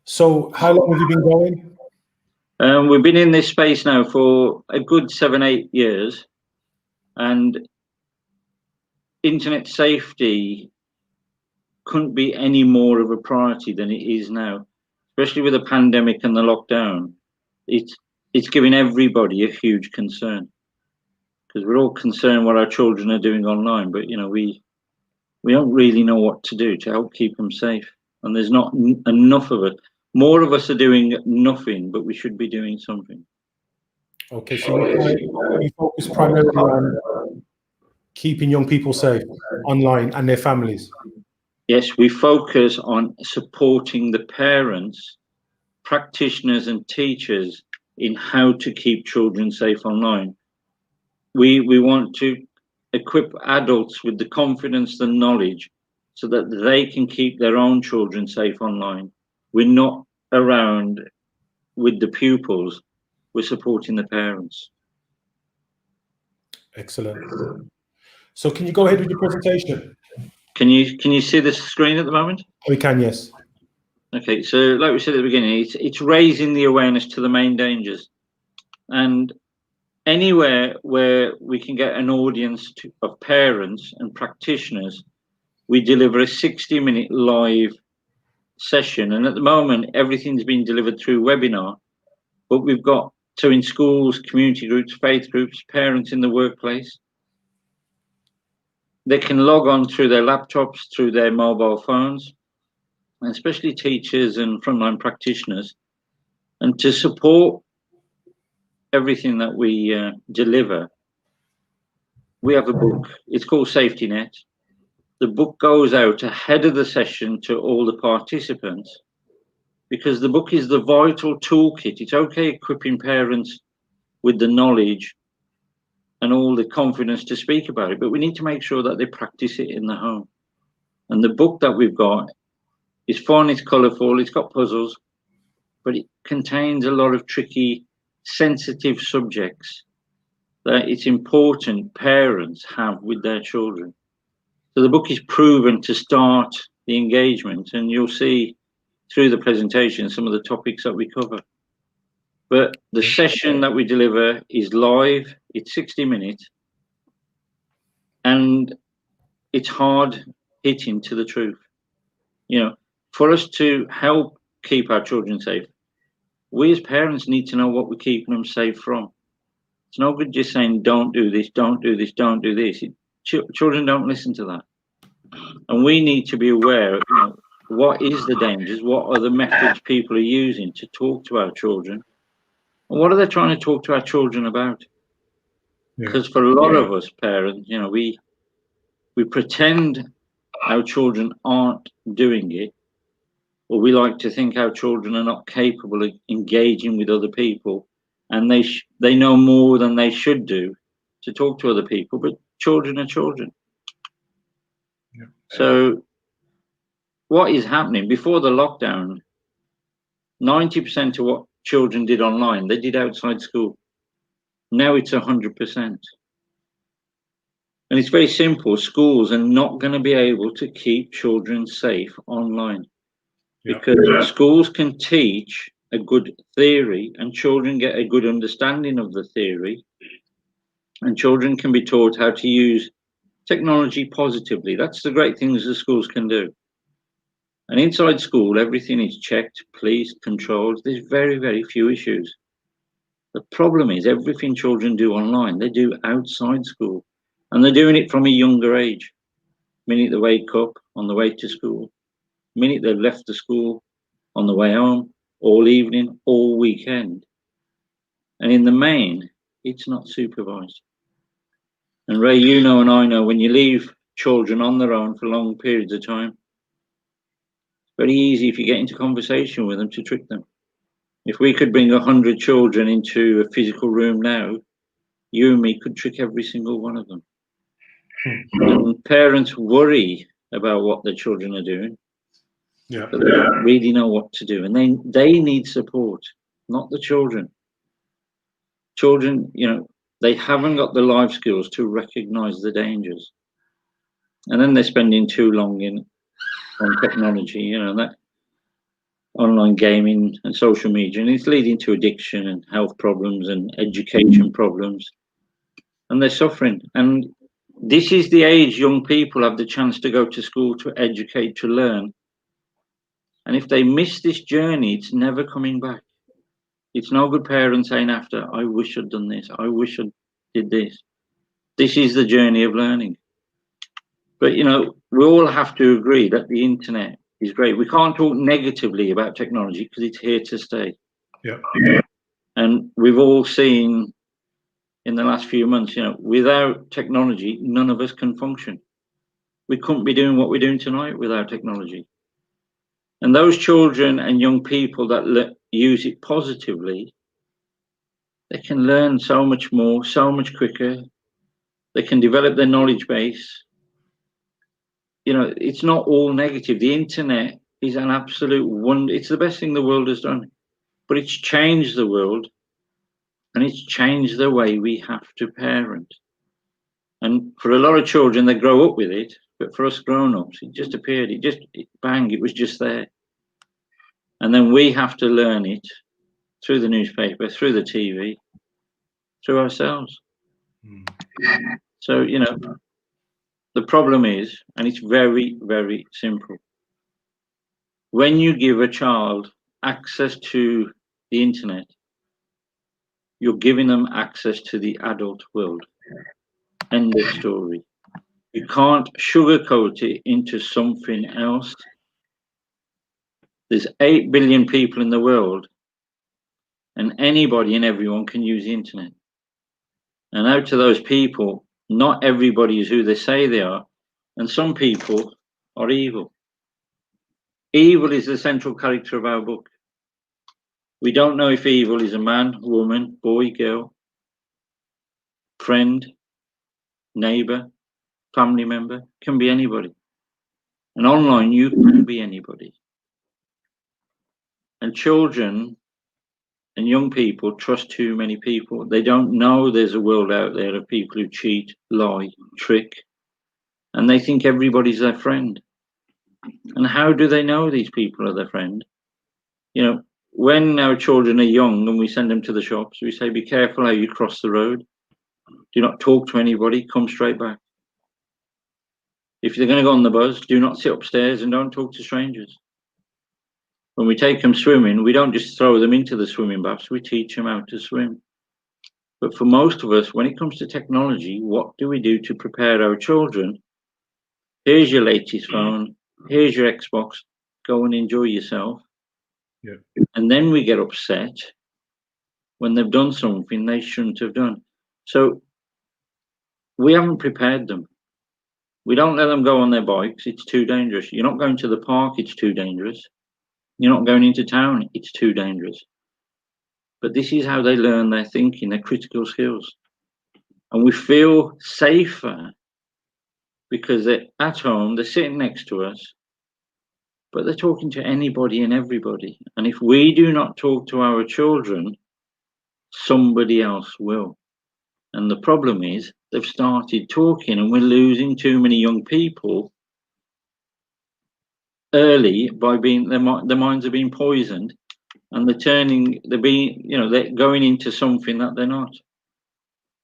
So how long have you been going? We've been in this space now for a good 7-8 years, and internet safety couldn't be any more of a priority than it is now, especially with the pandemic and the lockdown. It's giving everybody a huge concern, because we're all concerned what our children are doing online, but we don't really know what to do to help keep them safe, and there's not enough of it. More of us are doing nothing, but we should be doing something. Okay, so you focus primarily on keeping young people safe online and their families. Yes, we focus on supporting the parents, practitioners and teachers in how to keep children safe online. We want to equip adults with the confidence and knowledge so that they can keep their own children safe online. We're not around with the pupils, we're supporting the parents. Excellent. So can you go ahead with your presentation? Can you see the screen at the moment? We can, yes. Okay, so like we said at the beginning, it's raising the awareness to the main dangers, and anywhere where we can get an audience of parents and practitioners, we deliver a 60-minute live session. And at the moment, everything's been delivered through webinar, but we've got, so in schools, community groups, faith groups, parents in the workplace, they can log on through their laptops, through their mobile phones, and especially teachers and frontline practitioners. And to support everything that we deliver, we have a book. It's called Safety Net. The book goes out ahead of the session to all the participants, because the book is the vital toolkit. It's okay equipping parents with the knowledge and all the confidence to speak about it, but we need to make sure that they practice it in the home. And the book that we've got is fun, it's colourful, it's got puzzles, but it contains a lot of tricky, sensitive subjects that it's important parents have with their children. So the book is proven to start the engagement, and you'll see through the presentation some of the topics that we cover. But the session that we deliver is live, it's 60 minutes, and it's hard hitting to the truth. For us to help keep our children safe, we as parents need to know what we're keeping them safe from. It's no good just saying, don't do this, don't do this, don't do this. Children don't listen to that. And we need to be aware of what is the dangers, what are the methods people are using to talk to our children, and what are they trying to talk to our children about? Because for a lot of us parents, we pretend our children aren't doing it, or we like to think our children are not capable of engaging with other people, and they know more than they should do to talk to other people, but children are children. So what is happening before the lockdown, 90% of what children did online, they did outside school. Now it's 100%. And it's very simple. Schools are not going to be able to keep children safe online, because schools can teach a good theory and children get a good understanding of the theory, and children can be taught how to use technology positively. That's the great things the schools can do. And inside school, everything is checked, policed, controlled. There's very, very few issues. The problem is everything children do online, they do outside school, and they're doing it from a younger age. Minute they wake up, on the way to school, minute they've left the school, on the way home, all evening, all weekend. And in the main, it's not supervised. And Ray, you know, and I know, when you leave children on their own for long periods of time, it's very easy if you get into conversation with them to trick them. If we could bring 100 children into a physical room now, you and me could trick every single one of them. And parents worry about what their children are doing, but they don't really know what to do. And they need support, not the children. Children, they haven't got the life skills to recognize the dangers. and then they're spending too long on technology, that online gaming and social media, and it's leading to addiction and health problems and education problems, and they're suffering. And this is the age young people have the chance to go to school, to educate, to learn. And if they miss this journey, it's never coming back. It's no good parents saying after, I wish I'd done this, I wish I did this. This is the journey of learning. But we all have to agree that the internet is great. We can't talk negatively about technology because it's here to stay. Yeah. And we've all seen in the last few months, without technology, none of us can function. We couldn't be doing what we're doing tonight without technology. And those children and young people that use it positively, they can learn so much more, so much quicker. They can develop their knowledge base. It's not all negative. The internet is an absolute wonder. It's the best thing the world has done. But it's changed the world, and it's changed the way we have to parent. And for a lot of children, they grow up with it. But for us grown-ups, it just appeared. Bang, it was just there. And then we have to learn it through the newspaper, through the TV, through ourselves. So, the problem is, and it's very, very simple. When you give a child access to the internet, you're giving them access to the adult world. End of story. You can't sugarcoat it into something else. There's 8 billion people in the world, and anybody and everyone can use the internet. And out of those people, not everybody is who they say they are, and some people are evil. Evil is the central character of our book. We don't know if evil is a man, woman, boy, girl, friend, neighbor, family member, can be anybody. And online, you can be anybody. And children and young people trust too many people. They don't know there's a world out there of people who cheat, lie, trick, and they think everybody's their friend. And how do they know these people are their friend? When our children are young and we send them to the shops, we say, be careful how you cross the road. Do not talk to anybody, come straight back. If you're going to go on the bus, do not sit upstairs and don't talk to strangers. When we take them swimming, we don't just throw them into the swimming baths, we teach them how to swim. But for most of us, when it comes to technology, what do we do to prepare our children? Here's your latest phone, here's your Xbox, go and enjoy yourself. Yeah. And then we get upset when they've done something they shouldn't have done. So we haven't prepared them. We don't let them go on their bikes, it's too dangerous. You're not going to the park, it's too dangerous. You're not going into town, it's too dangerous. But this is how they learn their thinking, their critical skills. And we feel safer because they're at home, they're sitting next to us, but they're talking to anybody and everybody. And if we do not talk to our children, somebody else will. And the problem is they've started talking, and we're losing too many young people early by being their minds are being poisoned, and they're going into something that they're not.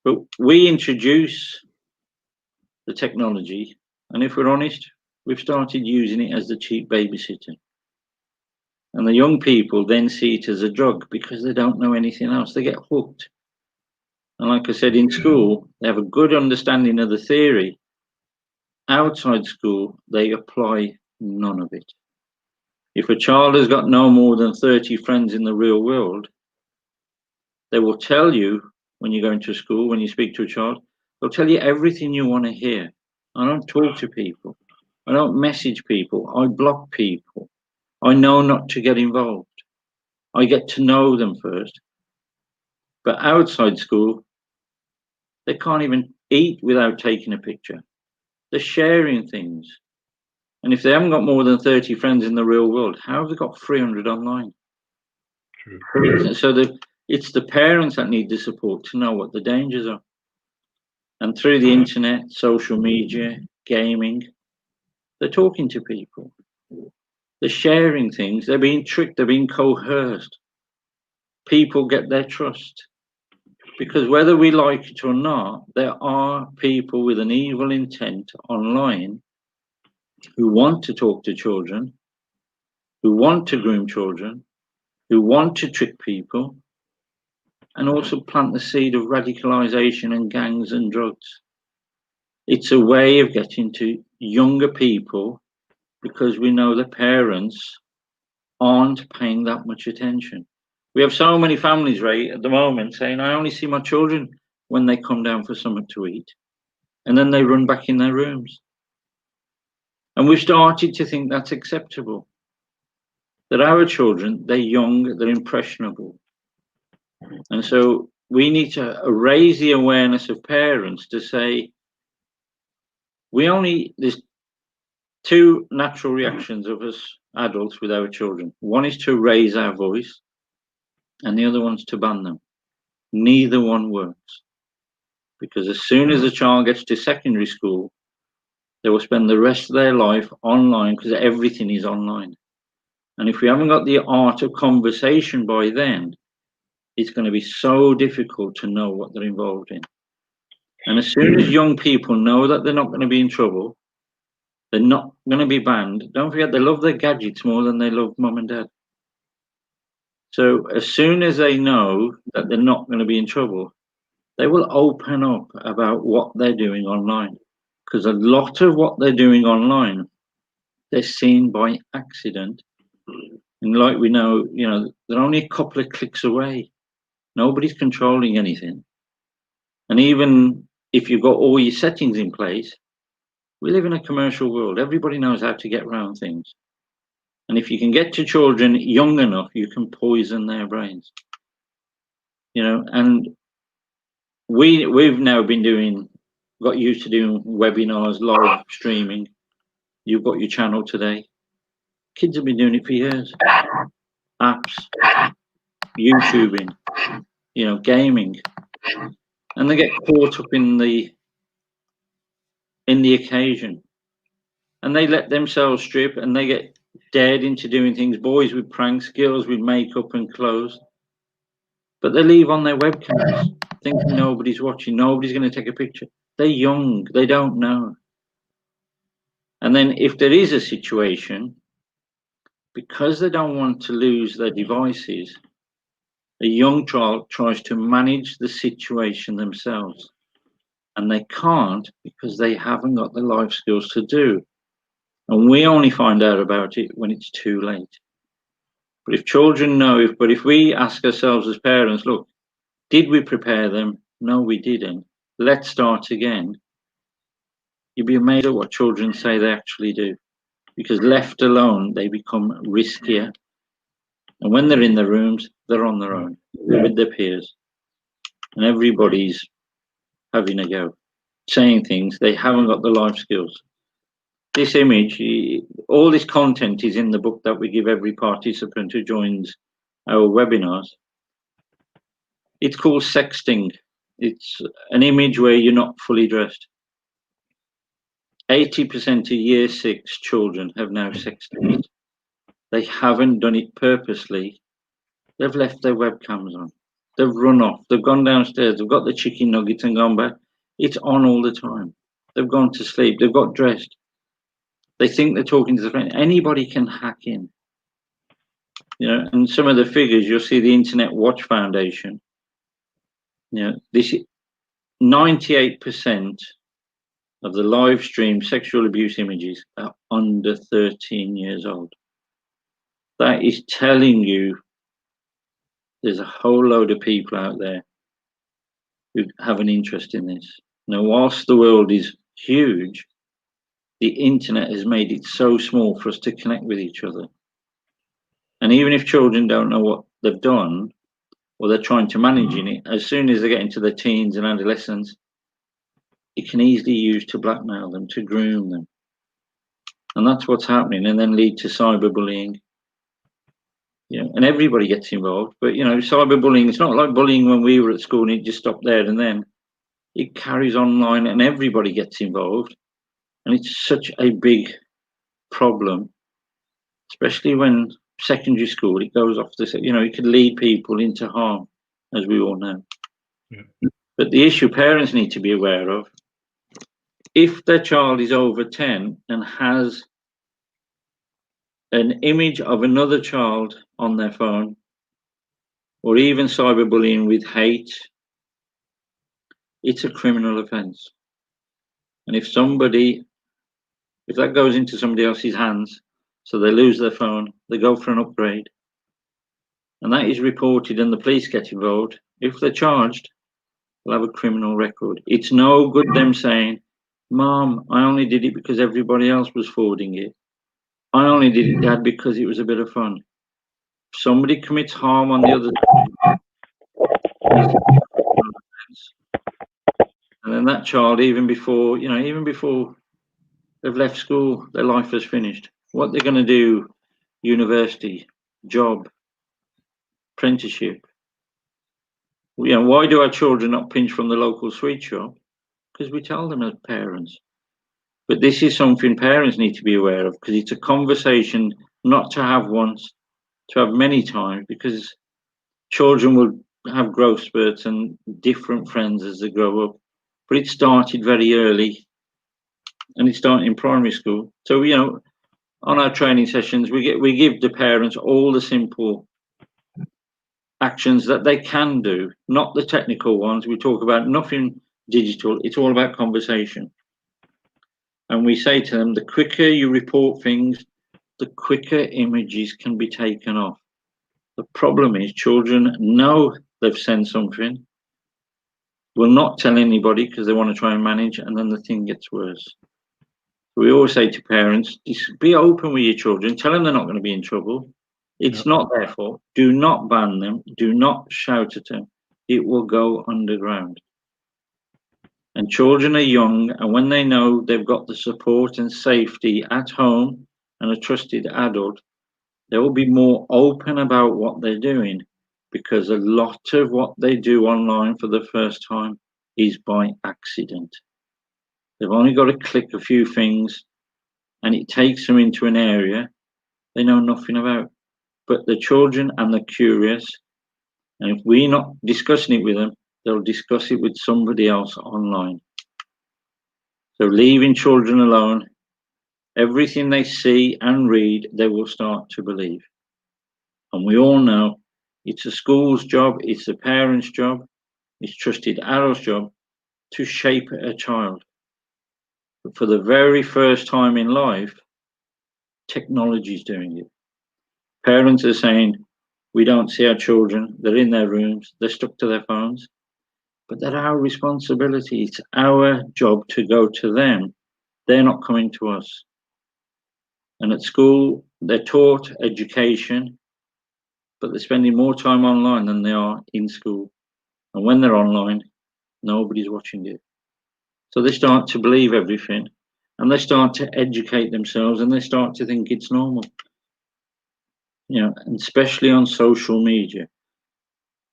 But we introduce the technology, and if we're honest, we've started using it as the cheap babysitter. And the young people then see it as a drug because they don't know anything else. They get hooked. And like I said, in school, they have a good understanding of the theory. Outside school, they apply none of it. If a child has got no more than 30 friends in the real world, they will tell you when you go into school, when you speak to a child, they'll tell you everything you want to hear. I don't talk to people. I don't message people. I block people. I know not to get involved. I get to know them first. But outside school, they can't even eat without taking a picture. They're sharing things. And if they haven't got more than 30 friends in the real world, how have they got 300 online? True. So it's the parents that need the support to know what the dangers are. And through the internet, social media, gaming. They're talking to people. They're sharing things. They're being tricked. They're being coerced. People get their trust. Because whether we like it or not, there are people with an evil intent online who want to talk to children, who want to groom children, who want to trick people, and also plant the seed of radicalization and gangs and drugs. It's a way of getting to younger people because we know the parents aren't paying that much attention. We have so many families, Ray, at the moment saying, I only see my children when they come down for something to eat. And then they run back in their rooms. And we've started to think that's acceptable. That our children, they're young, they're impressionable. And so we need to raise the awareness of parents to say, there's two natural reactions of us adults with our children. One is to raise our voice, and the other one's to ban them. Neither one works. Because as soon as a child gets to secondary school, they will spend the rest of their life online because everything is online. And if we haven't got the art of conversation by then, it's going to be so difficult to know what they're involved in. And as soon as young people know that they're not going to be in trouble, they're not going to be banned. Don't forget, they love their gadgets more than they love mum and dad. So as soon as they know that they're not going to be in trouble, they will open up about what they're doing online. Because a lot of what they're doing online, they're seen by accident. And like we know, they're only a couple of clicks away. Nobody's controlling anything. And even if you've got all your settings in place, we live in a commercial world. Everybody knows how to get around things. And if you can get to children young enough, you can poison their brains. And we've now got used to doing webinars, live streaming. You've got your channel today. Kids have been doing it for years. Apps, YouTubing, gaming. And they get caught up in the occasion. And they let themselves strip and they get dared into doing things, boys with pranks, girls with makeup and clothes. But they leave on their webcams, thinking nobody's watching, nobody's going to take a picture. They're young, they don't know. And then if there is a situation, because they don't want to lose their devices, a young child tries to manage the situation themselves. And they can't because they haven't got the life skills to do. And we only find out about it when it's too late. But if children know, if we ask ourselves as parents, look, did we prepare them? No, we didn't. Let's start again. You'd be amazed at what children say they actually do. Because left alone, they become riskier. And when they're in their rooms, they're on their own. They're with their peers. And everybody's having a go, saying things. They haven't got the life skills. This image, all this content is in the book that we give every participant who joins our webinars. It's called sexting. It's an image where you're not fully dressed. 80% of year 6 children have now sexted. They haven't done it purposely. They've left their webcams on. They've run off. They've gone downstairs. They've got the chicken nuggets and gone back. It's on all the time. They've gone to sleep. They've got dressed. They think they're talking to the friend. Anybody can hack in. And some of the figures, you'll see the Internet Watch Foundation. This 98% of the live stream sexual abuse images are under 13 years old. That is telling you there's a whole load of people out there who have an interest in this. Now, whilst the world is huge, the internet has made it so small for us to connect with each other. And even if children don't know what they've done, or they're trying to manage in it, as soon as they get into their teens and adolescence, it can easily use to blackmail them, to groom them. And that's what's happening, and then lead to cyberbullying. And everybody gets involved. But, cyberbullying, it's not like bullying when we were at school and it just stopped there and then. It carries online and everybody gets involved. And it's such a big problem, especially when secondary school, it goes off to, it could lead people into harm, as we all know. Yeah. But the issue parents need to be aware of, if their child is over 10 and has an image of another child on their phone, or even cyberbullying with hate, it's a criminal offence. And if that goes into somebody else's hands, so they lose their phone, they go for an upgrade, and that is reported and the police get involved, if they're charged, they'll have a criminal record. It's no good them saying, Mom, I only did it because everybody else was forwarding it. I only did it, Dad, because it was a bit of fun. If somebody commits harm on the other side, and then that child, even before they've left school, their life has finished. What they're going to do, university, job, apprenticeship. Why do our children not pinch from the local sweet shop? Because we tell them as parents. But this is something parents need to be aware of, because it's a conversation not to have once, to have many times, because children will have growth spurts and different friends as they grow up. But it started very early, and it started in primary school. So, on our training sessions, we give the parents all the simple actions that they can do, not the technical ones. We talk about nothing digital. It's all about conversation. And we say to them, the quicker you report things, the quicker images can be taken off. The problem is children know they've sent something, will not tell anybody because they want to try and manage, and then the thing gets worse. We always say to parents, be open with your children, tell them they're not going to be in trouble. It's not their fault. Do not ban them. Do not shout at them. It will go underground. And children are young, and when they know they've got the support and safety at home and a trusted adult, they will be more open about what they're doing, because a lot of what they do online for the first time is by accident. They've only got to click a few things, and it takes them into an area they know nothing about. But the children and the curious, and if we're not discussing it with them, they'll discuss it with somebody else online. So leaving children alone, everything they see and read, they will start to believe. And we all know it's a school's job, it's a parent's job, it's trusted adult's job to shape a child. But for the very first time in life, technology is doing it. Parents are saying, we don't see our children, they're in their rooms, they're stuck to their phones. But that's our responsibility. It's our job to go to them. They're not coming to us. And at school, they're taught education, but they're spending more time online than they are in school. And when they're online, nobody's watching it. So they start to believe everything, and they start to educate themselves, and they start to think it's normal. And especially on social media.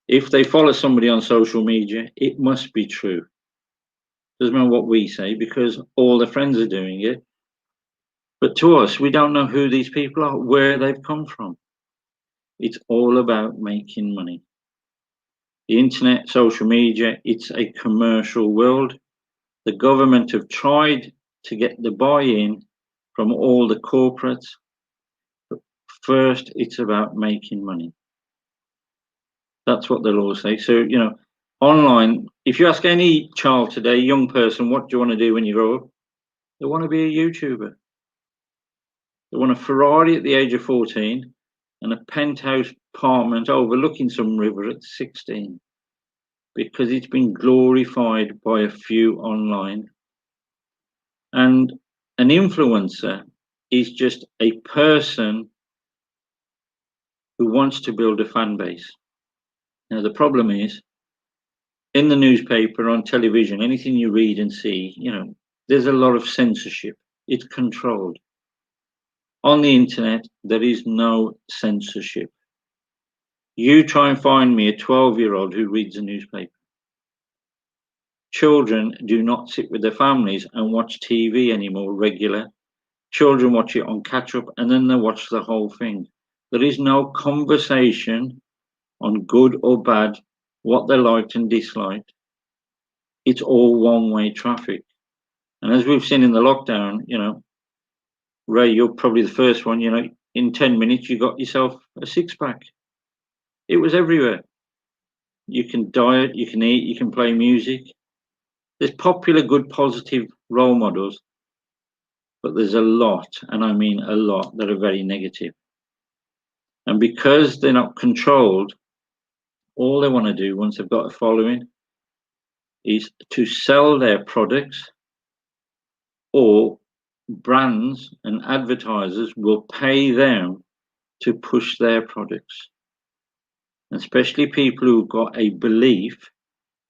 If they follow somebody on social media, it must be true. Doesn't matter what we say, because all their friends are doing it. But to us, we don't know who these people are, where they've come from. It's all about making money. The internet, social media, it's a commercial world. The government have tried to get the buy-in from all the corporates. But first, it's about making money. That's what they'll all say. So, online, if you ask any child today, young person, what do you want to do when you grow up? They want to be a YouTuber. They want a Ferrari at the age of 14 and a penthouse apartment overlooking some river at 16, because it's been glorified by a few online. And an influencer is just a person who wants to build a fan base. Now, the problem is, in the newspaper, on television, anything you read and see, there's a lot of censorship. It's controlled. On the internet, there is no censorship. You try and find me a 12-year-old who reads a newspaper. children do not sit with their families and watch TV anymore regular. Children watch it on catch up and then they watch the whole thing. There is no conversation on good or bad, what they liked and disliked. It's all one-way traffic. And as we've seen in the lockdown, Ray, you're probably the first one, in 10 minutes, you got yourself a six-pack. It was everywhere. You can diet, you can eat, you can play music. There's popular, good, positive role models, but there's a lot, and I mean a lot, that are very negative. And because they're not controlled, all they want to do once they've got a following is to sell their products, or brands and advertisers will pay them to push their products. Especially people who've got a belief,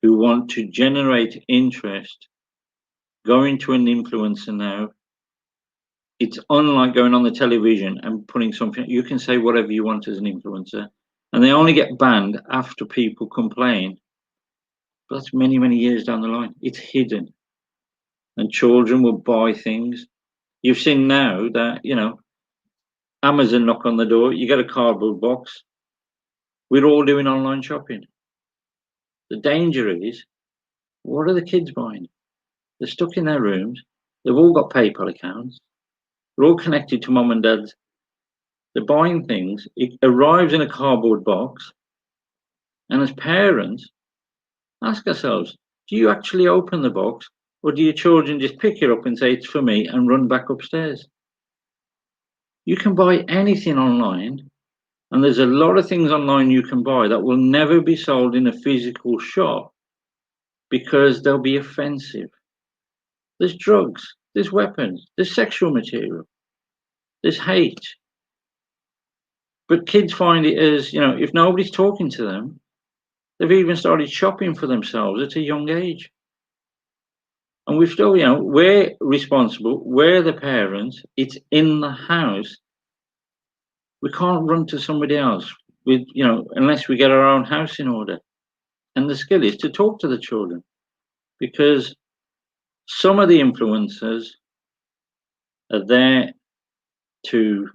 who want to generate interest, going to an influencer now. It's unlike going on the television and putting something, you can say whatever you want as an influencer, and they only get banned after people complain. But that's many, many years down the line. It's hidden. And children will buy things. You've seen now that, Amazon knock on the door, you get a cardboard box. We're all doing online shopping. The danger is, what are the kids buying? They're stuck in their rooms. They've all got PayPal accounts. They're all connected to mum and dad's. They're buying things. It arrives in a cardboard box. And as parents, ask ourselves, do you actually open the box, or do your children just pick it up and say it's for me and run back upstairs? You can buy anything online, and there's a lot of things online you can buy that will never be sold in a physical shop because they'll be offensive. There's drugs, there's weapons, there's sexual material, there's hate. But kids find it as, if nobody's talking to them, they've even started shopping for themselves at a young age. And we've still, we're responsible, we're the parents, it's in the house. We can't run to somebody else with, unless we get our own house in order. And the skill is to talk to the children, because some of the influencers are there to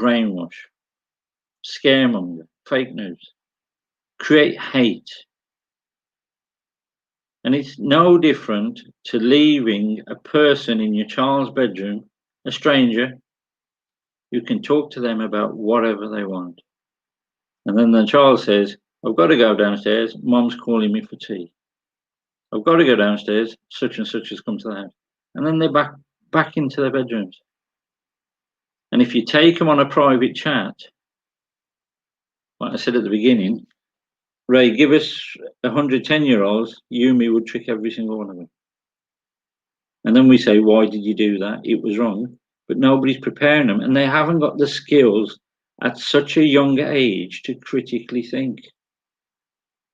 brainwash, scaremonger, fake news, create hate. And it's no different to leaving a person in your child's bedroom, a stranger, who can talk to them about whatever they want. And then the child says, I've got to go downstairs, Mom's calling me for tea. I've got to go downstairs, such and such has come to the house. And then they're back into their bedrooms. And if you take them on a private chat, like I said at the beginning, Ray, give us 100 10-year-olds, you and me would trick every single one of them. And then we say, why did you do that? It was wrong. But nobody's preparing them, and they haven't got the skills at such a young age to critically think.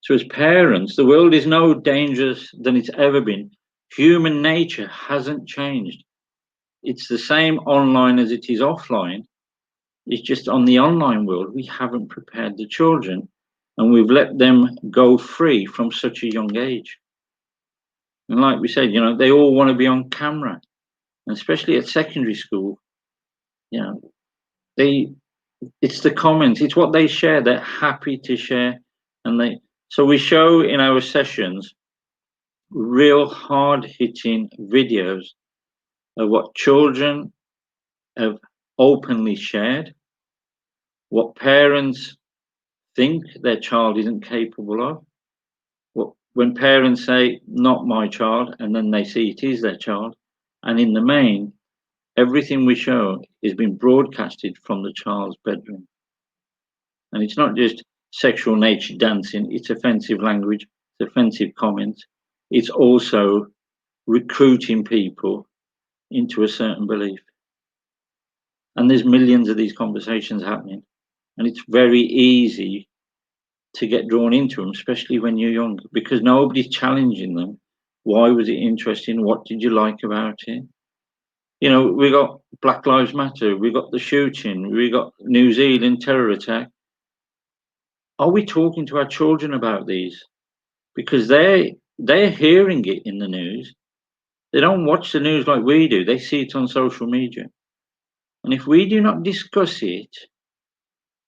So as parents, the world is no dangerous than it's ever been. Human nature hasn't changed. It's the same online as it is offline. It's just on the online world, we haven't prepared the children, and we've let them go free from such a young age. And like we said, they all want to be on camera, and especially at secondary school, it's the comments, it's what they share. They're happy to share, so we show in our sessions real hard-hitting videos of what children have openly shared, what parents think their child isn't capable of. When parents say, not my child, and then they see it is their child, and in the main, everything we show is being broadcasted from the child's bedroom. And it's not just sexual nature dancing, it's offensive language, it's offensive comments. It's also recruiting people into a certain belief. And there's millions of these conversations happening. And it's very easy to get drawn into them, especially when you're young, because nobody's challenging them. Why was it interesting? What did you like about it? We got Black Lives Matter, we got the shooting, we got New Zealand terror attack. Are we talking to our children about these? Because they they're hearing it in the news. They don't watch the news like we do. They see it on social media. And if we do not discuss it,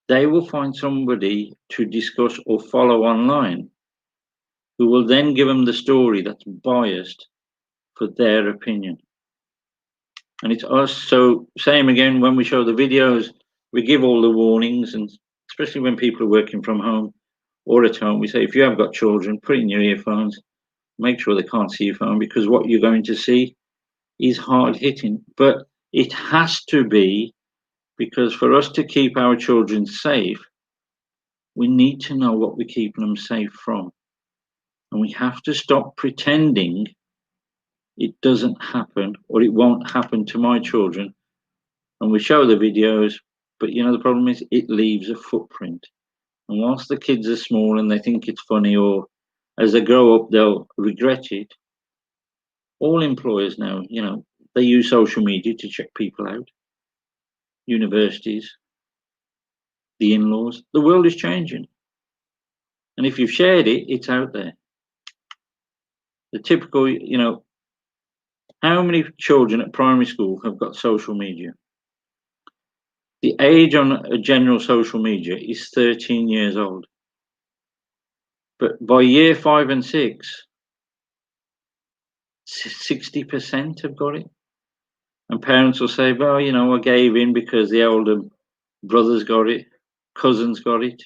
they will find somebody to discuss or follow online who will then give them the story that's biased for their opinion. And it's us. So same again, when we show the videos, we give all the warnings, and especially when people are working from home or at home, we say, if you have got children, put in your earphones, make sure they can't see your phone, because what you're going to see is hard hitting. But it has to be, because for us to keep our children safe, we need to know what we're keeping them safe from. And we have to stop pretending it doesn't happen, or it won't happen to my children. And we show the videos, but the problem is it leaves a footprint. And whilst the kids are small and they think it's funny, or as they grow up, they'll regret it. All employers now, they use social media to check people out. Universities, the in-laws, the world is changing. And if you've shared it, it's out there. The typical, how many children at primary school have got social media? The age on a general social media is 13 years old. But by year 5 and 6, 60% have got it. And parents will say, well, I gave in because the older brothers got it, cousins got it.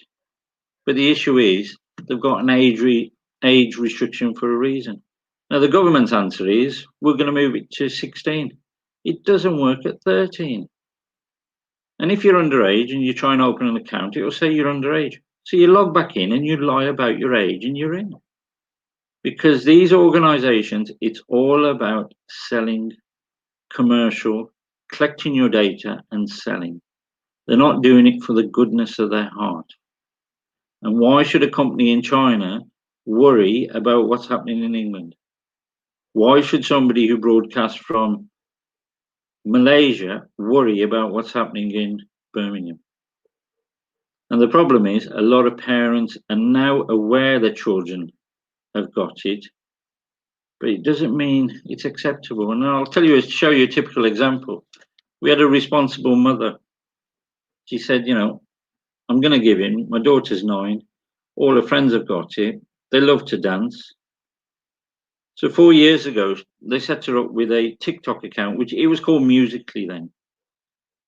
But the issue is they've got an age restriction for a reason. Now, the government's answer is, we're going to move it to 16. It doesn't work at 13. And if you're underage and you try and open an account, it will say you're underage. So you log back in and you lie about your age and you're in. Because these organizations, it's all about selling, commercial, collecting your data and selling. They're not doing it for the goodness of their heart. And why should a company in China worry about what's happening in England? Why should somebody who broadcasts from Malaysia worry about what's happening in Birmingham? And the problem is, a lot of parents are now aware that children have got it, but it doesn't mean it's acceptable. And I'll show you a typical example. We had a responsible mother. She said, I'm going to give in. My daughter's 9. All her friends have got it. They love to dance. So 4 years ago, they set her up with a TikTok account, which it was called Musically then.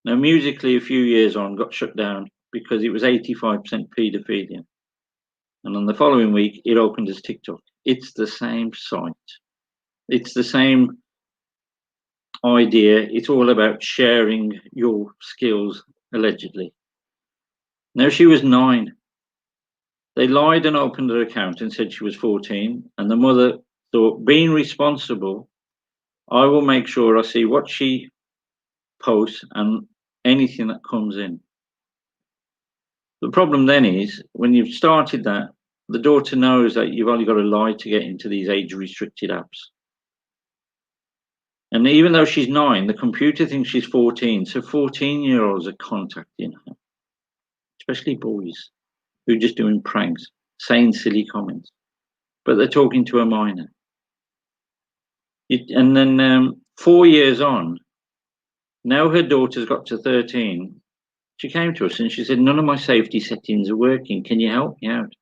Now, Musically, a few years on, got shut down because it was 85% paedophilia. And on the following week, it opened as TikTok. It's the same site. It's the same idea. It's all about sharing your skills, allegedly. Now, she was 9. They lied and opened her account and said she was 14. And the mother thought, being responsible, I will make sure I see what she posts and anything that comes in. The problem then is, when you've started that, the daughter knows that you've only got to lie to get into these age-restricted apps. And even though she's 9, the computer thinks she's 14. So 14-year-olds are contacting her, especially boys who are just doing pranks, saying silly comments. But they're talking to a minor. And then 4 years on, now her daughter's got to 13. She came to us and she said, none of my safety settings are working. Can you help me out?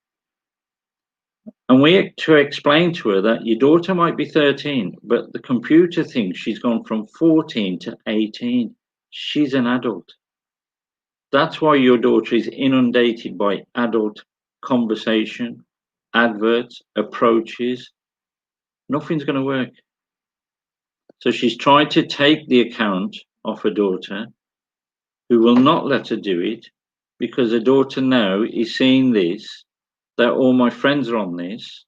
And we had to explain to her that your daughter might be 13, but the computer thinks she's gone from 14 to 18. She's an adult. That's why your daughter is inundated by adult conversation, adverts, approaches. Nothing's going to work. So she's tried to take the account off her daughter, who will not let her do it, because her daughter now is seeing this, that all my friends are on this,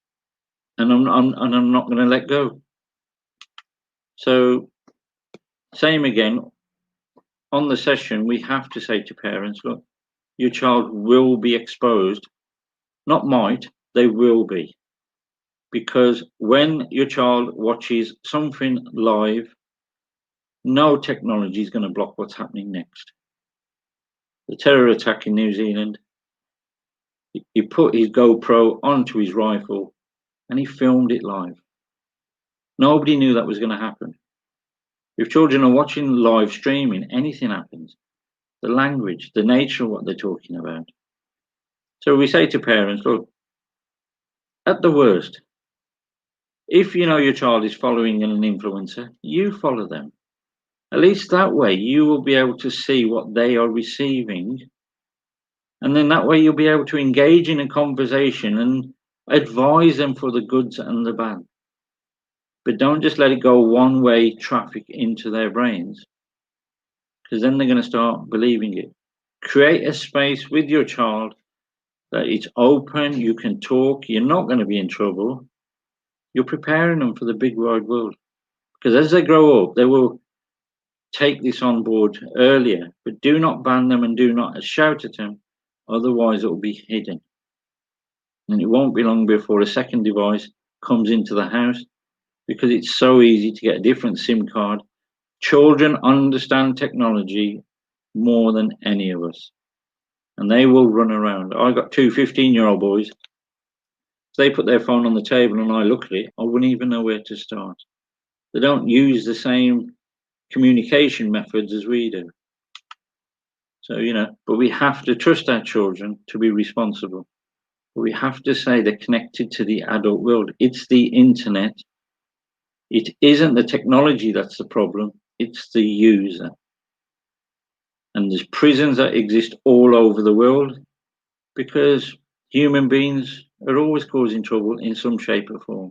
and I'm not going to let go. So, same again, on the session, we have to say to parents, look, your child will be exposed, not might, they will be. Because when your child watches something live, no technology is going to block what's happening next. The terror attack in New Zealand, he put his GoPro onto his rifle and he filmed it live. Nobody knew that was going to happen. If children are watching live streaming, anything happens. The language, the nature of what they're talking about. So we say to parents, look, at the worst, if you know your child is following an influencer, you follow them. At least that way you will be able to see what they are receiving. And then that way you'll be able to engage in a conversation and advise them for the goods and the bad. But don't just let it go one way traffic into their brains, because then they're going to start believing it. Create a space with your child that it's open, you can talk, you're not going to be in trouble. You're preparing them for the big wide world. Because as they grow up, they will take this on board earlier, but do not ban them and do not shout at them, otherwise it will be hidden. And it won't be long before a second device comes into the house, because it's so easy to get a different SIM card. Children understand technology more than any of us, and they will run around. I got two 15-year-old boys. If they put their phone on the table and I look at it, I wouldn't even know where to start. They don't use the same communication methods as we do. So, but we have to trust our children to be responsible. But we have to say they're connected to the adult world. It's the internet. It isn't the technology that's the problem, it's the user. And there's prisons that exist all over the world because human beings are always causing trouble in some shape or form.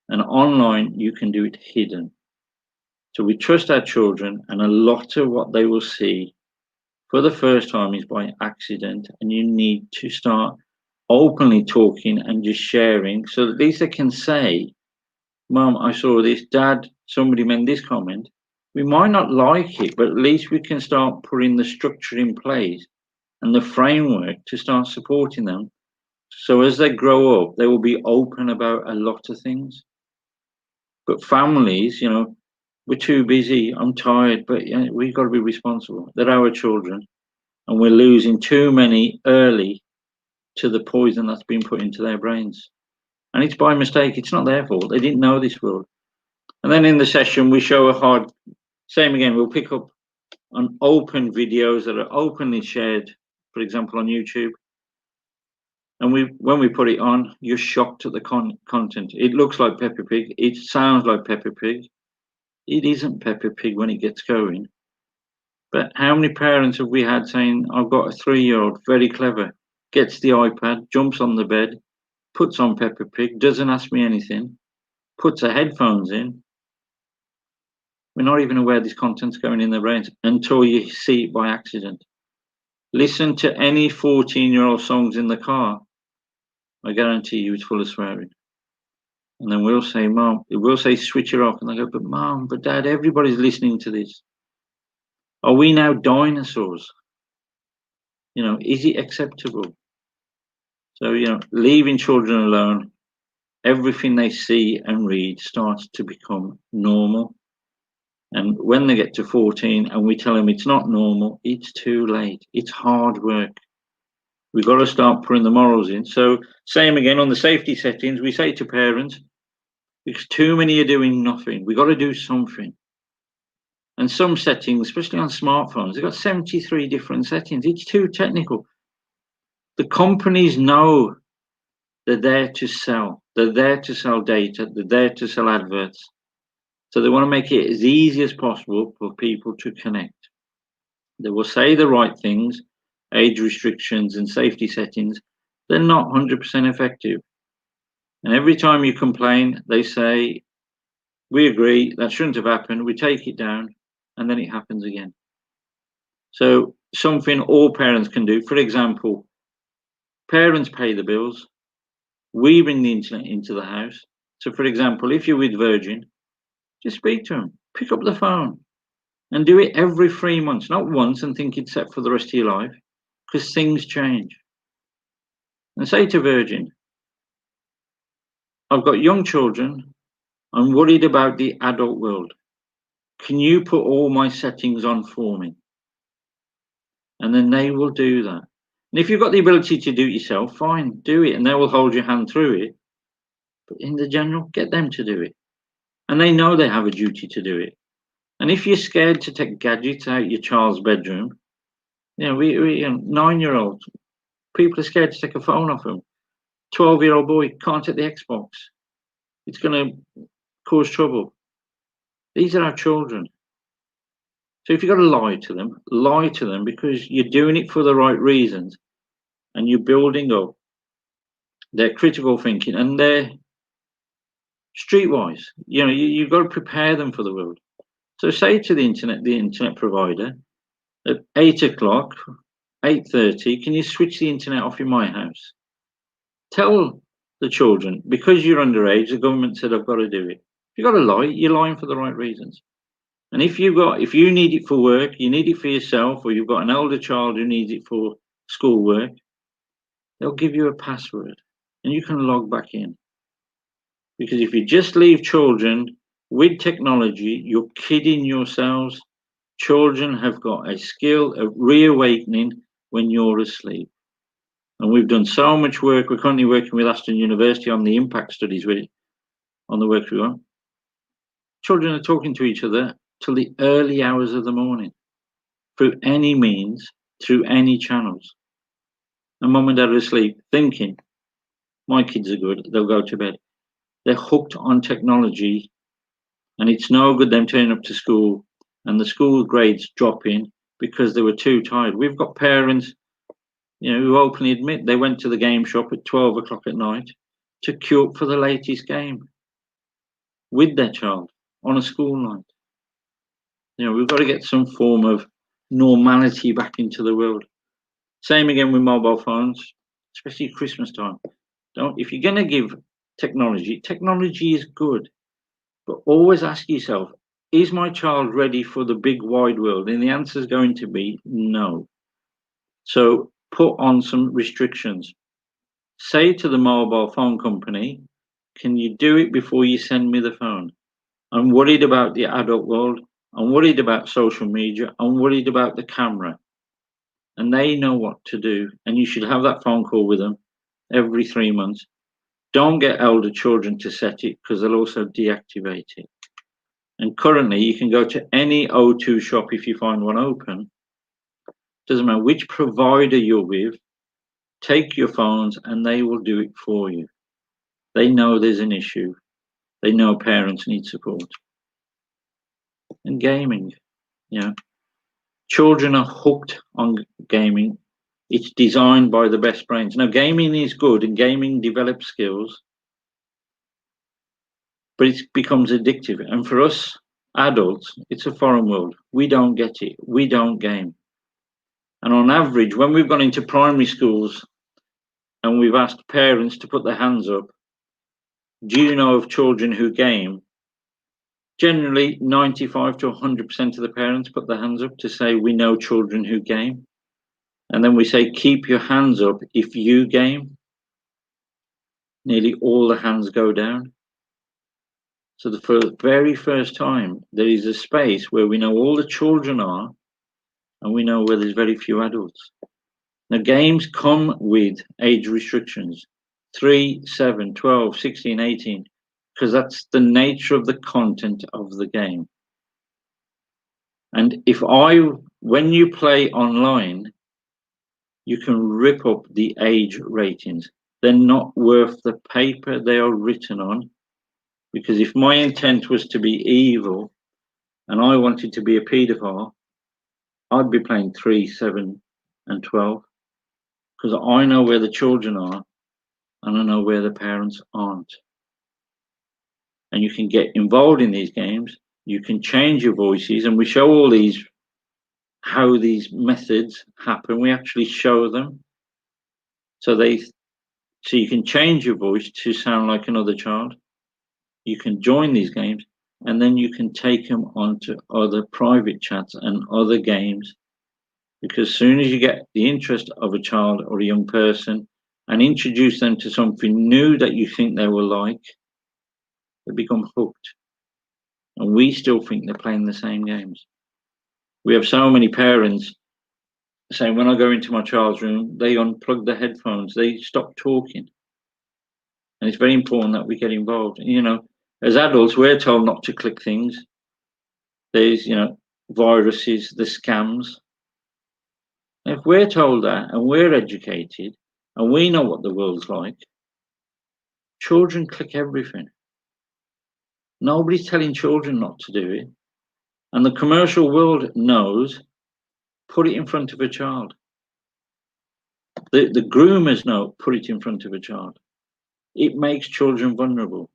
And online, you can do it hidden. So we trust our children, and a lot of what they will see for the first time is by accident. And you need to start openly talking and just sharing, so at least they can say, Mum, I saw this. Dad, somebody made this comment. We might not like it, but at least we can start putting the structure in place and the framework to start supporting them. So as they grow up, they will be open about a lot of things. But families, we're too busy. I'm tired, but we've got to be responsible. They're our children, and we're losing too many early to the poison that's been put into their brains. And it's by mistake. It's not their fault. They didn't know this world. And then in the session, we show same again, we'll pick up on open videos that are openly shared, for example, on YouTube. And when we put it on, you're shocked at the content. It looks like Peppa Pig. It sounds like Peppa Pig. It isn't Peppa Pig when it gets going. But how many parents have we had saying, I've got a 3-year-old, very clever, gets the iPad, jumps on the bed, puts on Peppa Pig, doesn't ask me anything, puts her headphones in. We're not even aware this content's going in their brains until you see it by accident. Listen to any 14-year-old songs in the car. I guarantee you it's full of swearing. And then we'll say, Mom, we'll say, switch it off. And they go, but Mom, but Dad, everybody's listening to this. Are we now dinosaurs? Is it acceptable? So, leaving children alone, everything they see and read starts to become normal. And when they get to 14 and we tell them it's not normal, it's too late. It's hard work. We've got to start putting the morals in. So same again on the safety settings, we say to parents, because too many are doing nothing, we've got to do something. And some settings, especially on smartphones, they've got 73 different settings. It's too technical. The companies know they're there to sell. They're there to sell data. They're there to sell adverts. So they want to make it as easy as possible for people to connect. They will say the right things, age restrictions and safety settings. They're not 100% effective. And every time you complain, they say, we agree, that shouldn't have happened. We take it down, and then it happens again. So something all parents can do, for example, parents pay the bills. We bring the internet into the house. So for example, if you're with Virgin, just speak to them, pick up the phone and do it every 3 months, not once and think it's set for the rest of your life, because things change. And say to Virgin, I've got young children. I'm worried about the adult world. Can you put all my settings on for me? And then they will do that. And if you've got the ability to do it yourself, fine, do it. And they will hold your hand through it. But in the general, get them to do it. And they know they have a duty to do it. And if you're scared to take gadgets out your child's bedroom, we 9-year-olds, people are scared to take a phone off them. 12-year-old boy can't take the Xbox. It's going to cause trouble. These are our children. So if you've got to lie to them because you're doing it for the right reasons and you're building up their critical thinking and their streetwise. You've got to prepare them for the world. So say to the internet provider, at 8 o'clock, 8:30, can you switch the internet off in my house? Tell the children, because you're underage, the government said I've got to do it. If you've got to lie, you're lying for the right reasons. And if you need it for work, you need it for yourself, or you've got an older child who needs it for schoolwork, they'll give you a password and you can log back in. Because if you just leave children with technology, you're kidding yourselves. Children have got a skill of reawakening when you're asleep. And we've done so much work. We're currently working with Aston University on the impact studies on the work we want. Children are talking to each other till the early hours of the morning, through any means, through any channels. And mum and dad are asleep, thinking, my kids are good, they'll go to bed. They're hooked on technology, and it's no good them turning up to school and the school grades dropping because they were too tired. We've got parents, who openly admit they went to the game shop at 12 o'clock at night to queue up for the latest game with their child on a school night. We've got to get some form of normality back into the world. Same again with mobile phones, especially Christmas time. If you're going to give technology is good, but always ask yourself, is my child ready for the big wide world? And the answer is going to be no. So put on some restrictions. Say to the mobile phone company, can you do it before you send me the phone? I'm worried about the adult world. I'm worried about social media. I'm worried about the camera. And they know what to do. And you should have that phone call with them every 3 months. Don't get elder children to set it because they'll also deactivate it. And currently, you can go to any O2 shop if you find one open. Doesn't matter which provider you're with, take your phones and they will do it for you. They know there's an issue. They know parents need support. And gaming, children are hooked on gaming. It's designed by the best brains. Now, gaming is good and gaming develops skills, but it becomes addictive. And for us adults, it's a foreign world. We don't get it. We don't game. And on average, when we've gone into primary schools and we've asked parents to put their hands up, do you know of children who game? Generally, 95 to 100% of the parents put their hands up to say, we know children who game. And then we say, keep your hands up if you game. Nearly all the hands go down. So for the very first time, there is a space where we know all the children are, and we know where there's very few adults. Now, games come with age restrictions, 3, 7, 12, 16, 18, because that's the nature of the content of the game. And when you play online, you can rip up the age ratings. They're not worth the paper they are written on, because if my intent was to be evil and I wanted to be a paedophile, I'd be playing 3, 7, and 12, because I know where the children are and I know where the parents aren't. And you can get involved in these games. You can change your voices, and we show all these, how these methods happen. We actually show them. So you can change your voice to sound like another child. You can join these games, and then you can take them onto other private chats and other games. Because as soon as you get the interest of a child or a young person and introduce them to something new that you think they will like, they become hooked. And we still think they're playing the same games. We have so many parents saying, when I go into my child's room, they unplug the headphones, they stop talking. And it's very important that we get involved. You know, as adults, we're told not to click things. There's, you know, viruses, the scams. If we're told that and we're educated and we know what the world's like, children click everything. Nobody's telling children not to do it. And the commercial world knows, put it in front of a child. The groomers know, put it in front of a child. It makes children vulnerable.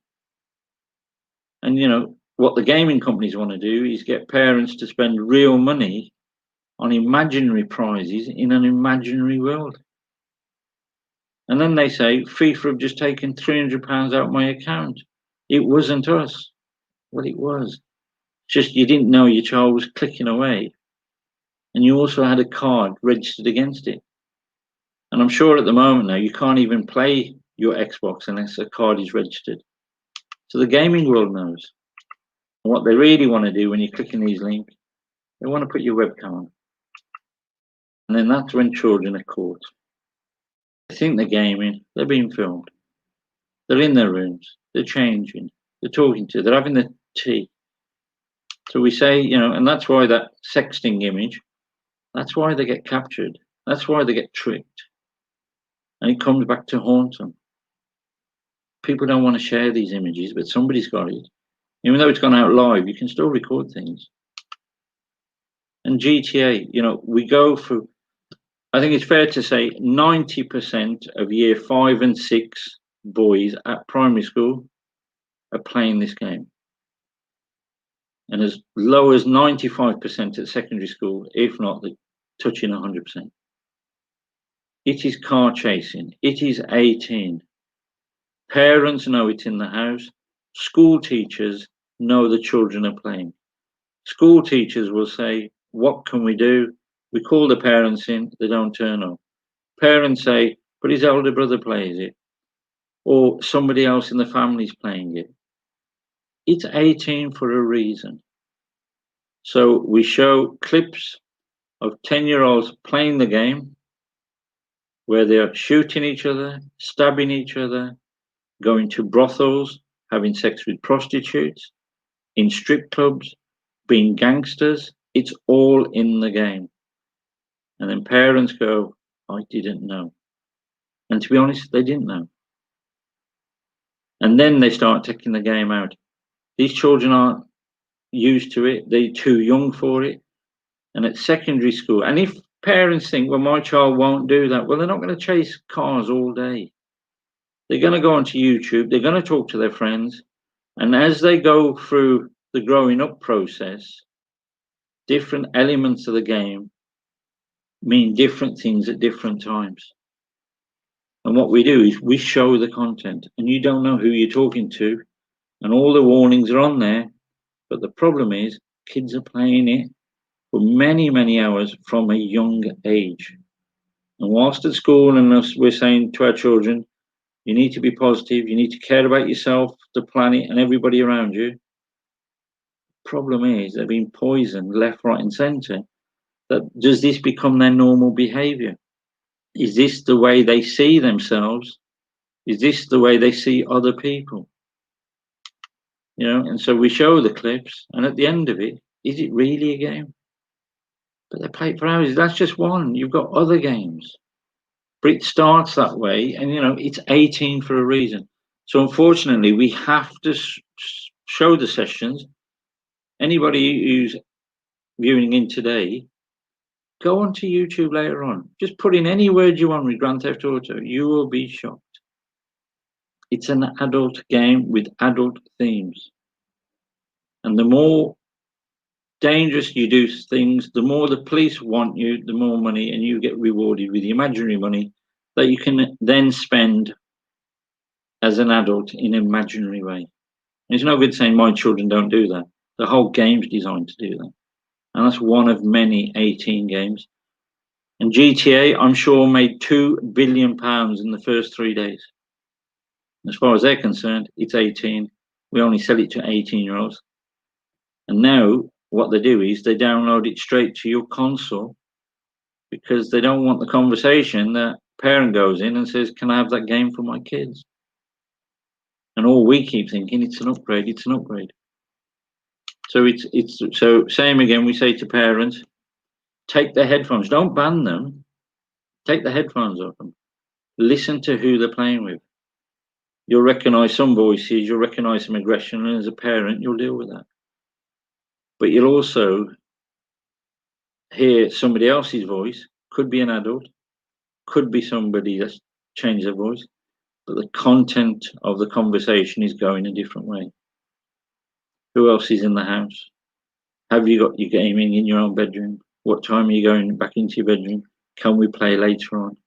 And, you know, what the gaming companies want to do is get parents to spend real money on imaginary prizes in an imaginary world. And then they say, FIFA have just taken £300 out of my account. It wasn't us. Well, it was. Just you didn't know your child was clicking away. And you also had a card registered against it. And I'm sure at the moment now, you can't even play your Xbox unless a card is registered. So the gaming world knows. And what they really want to do when you're clicking these links, they want to put your webcam on. And then that's when children are caught. They think they're gaming, they're being filmed. They're in their rooms, they're changing, they're talking to, they're having their tea. So we say, you know, and that's why that sexting image, that's why they get captured. That's why they get tricked. And it comes back to haunt them. People don't want to share these images, but somebody's got it. Even though it's gone out live, you can still record things. And GTA, you know, we go through, I think it's fair to say 90% of year 5 and 6 boys at primary school are playing this game. And as low as 95% at secondary school, if not touching 100%. It is car chasing. It is 18. Parents know it in the house. School teachers know the children are playing. School teachers will say, what can we do? We call the parents in, they don't turn up. Parents say, but his elder brother plays it. Or somebody else in the family's playing it. It's 18 for a reason. So we show clips of 10-year-olds playing the game where they're shooting each other, stabbing each other, going to brothels, having sex with prostitutes, in strip clubs, being gangsters. It's all in the game. And then parents go, I didn't know. And to be honest, they didn't know. And then they start taking the game out. These children aren't used to it. They're too young for it. And at secondary school, and if parents think, well, my child won't do that, well, they're not going to chase cars all day. They're going to go onto YouTube. They're going to talk to their friends. And as they go through the growing up process, different elements of the game mean different things at different times. And what we do is we show the content, and you don't know who you're talking to, and all the warnings are on there. But the problem is kids are playing it for many, many hours from a young age. And whilst at school and us, we're saying to our children, you need to be positive, you need to care about yourself, the planet, and everybody around you. Problem is they're being poisoned left, right, and centre. That does this become their normal behaviour? Is this the way they see themselves? Is this the way they see other people? You know, and so we show the clips, and at the end of it, is it really a game? But they play it for hours. That's just one. You've got other games. But it starts that way, and you know, it's 18 for a reason. So unfortunately, we have to show the sessions. Anybody who's viewing in today, go onto YouTube later on. Just put in any word you want with Grand Theft Auto. You will be shocked. It's an adult game with adult themes. And the more dangerous you do things, the more the police want you, the more money, and you get rewarded with the imaginary money that you can then spend as an adult in an imaginary way. And it's no good saying my children don't do that. The whole game's designed to do that. And that's one of many 18 games. And GTA, I'm sure, made £2 billion in the first 3 days. As far as they're concerned, it's 18. We only sell it to 18-year-olds. And now what they do is they download it straight to your console because they don't want the conversation that parent goes in and says, can I have that game for my kids? And all we keep thinking, it's an upgrade, it's an upgrade. So so same again, we say to parents, take the headphones, don't ban them, take the headphones off them. Listen to who they're playing with. You'll recognize some voices, you'll recognize some aggression, and as a parent, you'll deal with that. But you'll also hear somebody else's voice, could be an adult, could be somebody that's changed their voice, but the content of the conversation is going a different way. Who else is in the house? Have you got your gaming in your own bedroom? What time are you going back into your bedroom? Can we play later on?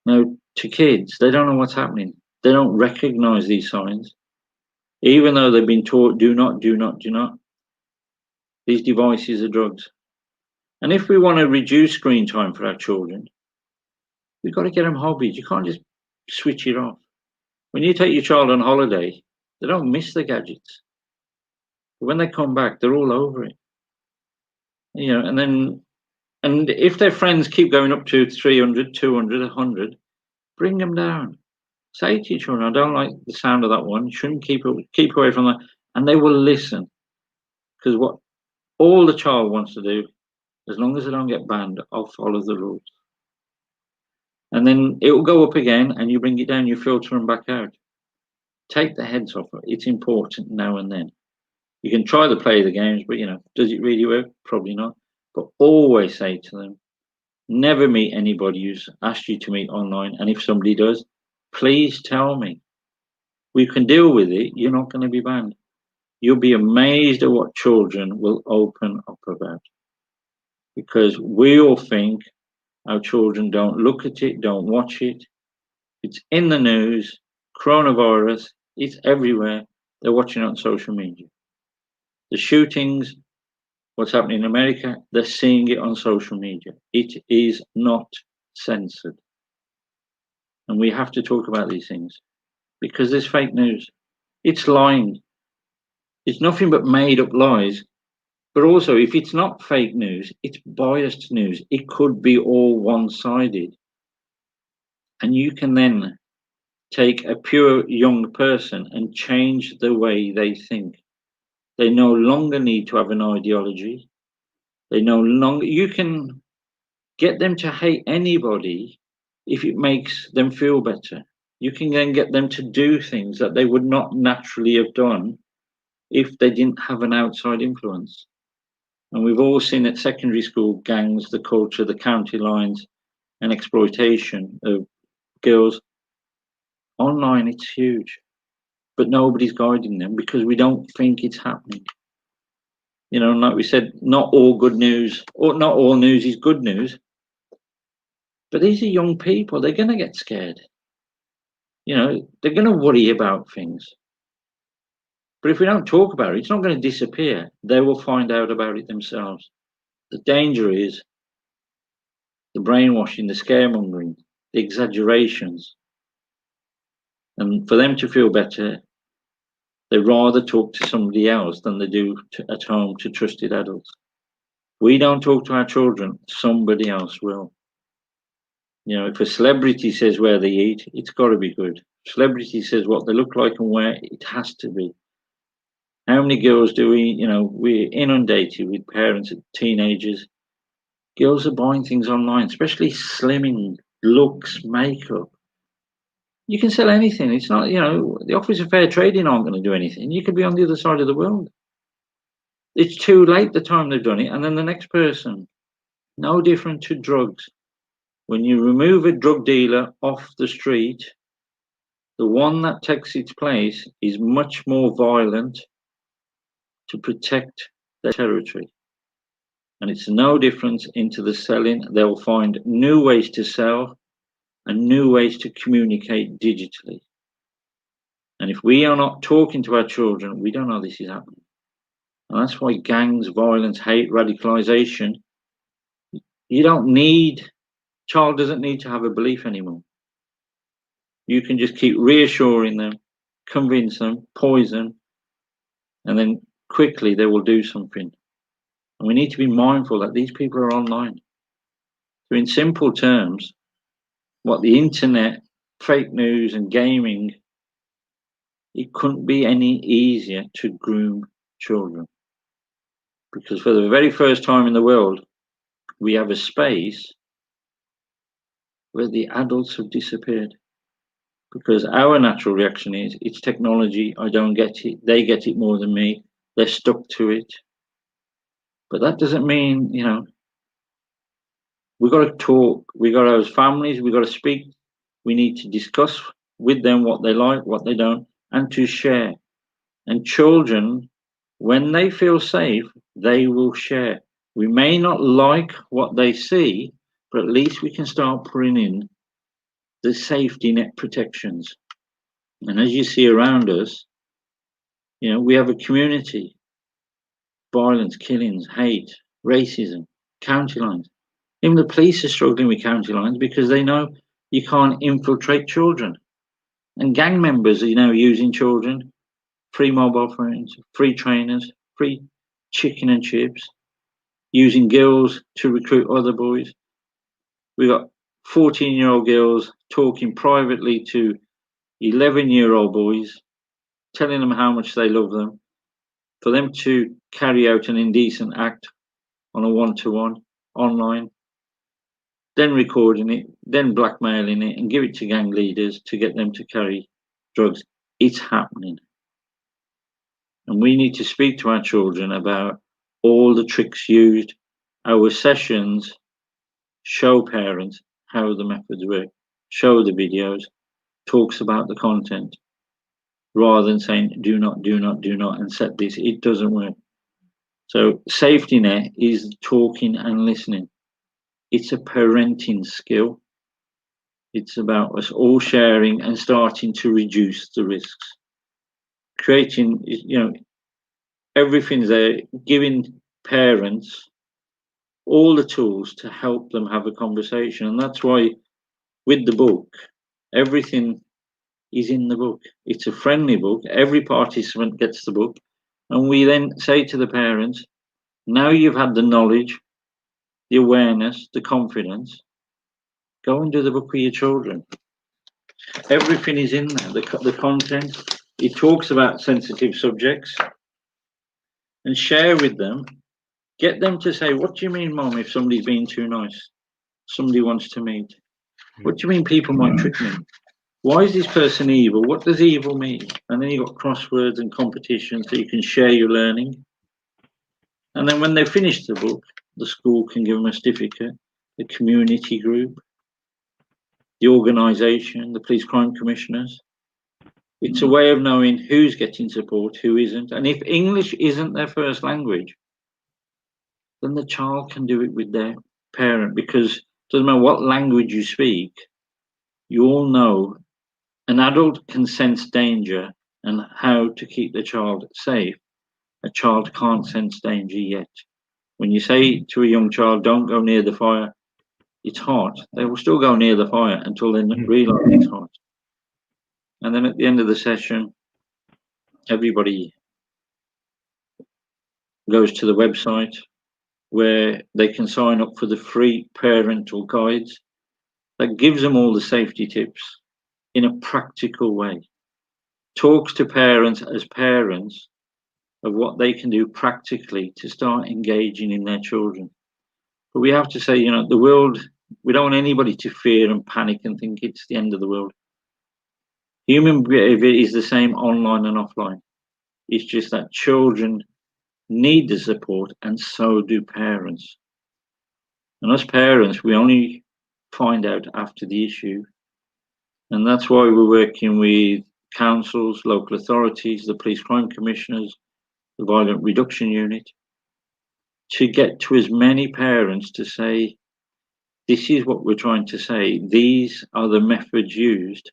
Now, to kids, they don't know what's happening. They don't recognize these signs. Even though they've been taught, do not, do not, do not. These devices are drugs. And if we want to reduce screen time for our children, we've got to get them hobbies. You can't just switch it off. When you take your child on holiday, they don't miss the gadgets. But when they come back, they're all over it. And if their friends keep going up to 300, 200, 100, bring them down. Say to your children, I don't like the sound of that one. You shouldn't keep away from that. And they will listen. Because what all the child wants to do, as long as they don't get banned, I'll follow the rules. And then it will go up again and you bring it down, you filter them back out. Take the heads off it. It's important now and then. You can try to play the games, but does it really work? Probably not. But always say to them, never meet anybody who's asked you to meet online. And if somebody does, please tell me. We can deal with it. You're not going to be banned. You'll be amazed at what children will open up about. Because we all think our children don't look at it, don't watch it. It's in the news, coronavirus, it's everywhere. They're watching it on social media. The shootings, what's happening in America, they're seeing it on social media. It is not censored. And we have to talk about these things because there's fake news. It's lying. It's nothing but made up lies. But also, if it's not fake news, it's biased news. It could be all one-sided. And you can then take a pure young person and change the way they think. They no longer need to have an ideology. You can get them to hate anybody if it makes them feel better. You can then get them to do things that they would not naturally have done if they didn't have an outside influence. And we've all seen at secondary school gangs, the culture, the county lines, and exploitation of girls. Online, it's huge, but nobody's guiding them because we don't think it's happening. Like we said, not all good news, or not all news is good news. But these are young people. They're going to get scared. They're going to worry about things. But if we don't talk about it, it's not going to disappear. They will find out about it themselves. The danger is the brainwashing, the scaremongering, the exaggerations. And for them to feel better, they rather talk to somebody else than they do at home to trusted adults. We don't talk to our children, somebody else will. If a celebrity says where they eat, it's got to be good. Celebrity says what they look like and where, it has to be. How many girls do we're inundated with parents and teenagers. Girls are buying things online, especially slimming, looks, makeup. You can sell anything. It's not, the Office of Fair Trading aren't going to do anything. You could be on the other side of the world. It's too late the time they've done it. And then the next person, no different to drugs. When you remove a drug dealer off the street, the one that takes its place is much more violent to protect their territory. And it's no difference into the selling. They'll find new ways to sell and new ways to communicate digitally. And if we are not talking to our children, we don't know this is happening. And that's why gangs, violence, hate, radicalization, child doesn't need to have a belief anymore. You can just keep reassuring them, convince them, poison, and then quickly they will do something. And we need to be mindful that these people are online. So in simple terms, what the internet, fake news and gaming it couldn't be any easier to groom children, because for the very first time in the world, we have a space where the adults have disappeared. Because our natural reaction is, it's technology, I don't get it, they get it more than me, they're stuck to it. But that doesn't mean, we've got to talk, we've got to, as families, we've got to speak, we need to discuss with them what they like, what they don't, and to share. And children, when they feel safe, they will share. We may not like what they see, but at least we can start putting in the safety net protections. And as you see around us, we have a community, violence, killings, hate, racism, county lines. Even the police are struggling with county lines because they know you can't infiltrate children. And gang members are now using children, free mobile phones, free trainers, free chicken and chips, using girls to recruit other boys. We got 14-year-old girls talking privately to 11-year-old boys, telling them how much they love them, for them to carry out an indecent act on a one-to-one online, then recording it, then blackmailing it, and give it to gang leaders to get them to carry drugs. It's happening. And we need to speak to our children about all the tricks used. Our sessions show parents how the methods work, show the videos, talks about the content, rather than saying, do not, and set this. It doesn't work. So safety net is talking and listening. It's a parenting skill. It's about us all sharing and starting to reduce the risks. Creating, everything's there, giving parents all the tools to help them have a conversation. And that's why with the book, everything is in the book. It's a friendly book. Every participant gets the book. And we then say to the parents, now you've had the knowledge, the awareness, the confidence, go and do the book with your children. Everything is in there, the content. It talks about sensitive subjects, and share with them. Get them to say, what do you mean, Mom, if somebody's being too nice? Somebody wants to meet. What do you mean people might trick me? Why is this person evil? What does evil mean? And then you've got crosswords and competitions so you can share your learning. And then when they finish the book, the school can give them a certificate, the community group, the organisation, the police crime commissioners. It's a way of knowing who's getting support, who isn't. And if English isn't their first language, then the child can do it with their parent, because it doesn't matter what language you speak, you all know an adult can sense danger and how to keep the child safe. A child can't sense danger yet. When you say to a young child, don't go near the fire, it's hot, they will still go near the fire until they realise it's hot. And then at the end of the session, everybody goes to the website where they can sign up for the free parental guides that gives them all the safety tips in a practical way. Talks to parents as parents of what they can do practically to start engaging in their children. But we have to say, the world, we don't want anybody to fear and panic and think it's the end of the world. Human behavior is the same online and offline. It's just that children need the support, and so do parents. And us parents, we only find out after the issue. And that's why we're working with councils, local authorities, the police crime commissioners, the violent reduction unit, to get to as many parents to say, this is what we're trying to say. These are the methods used.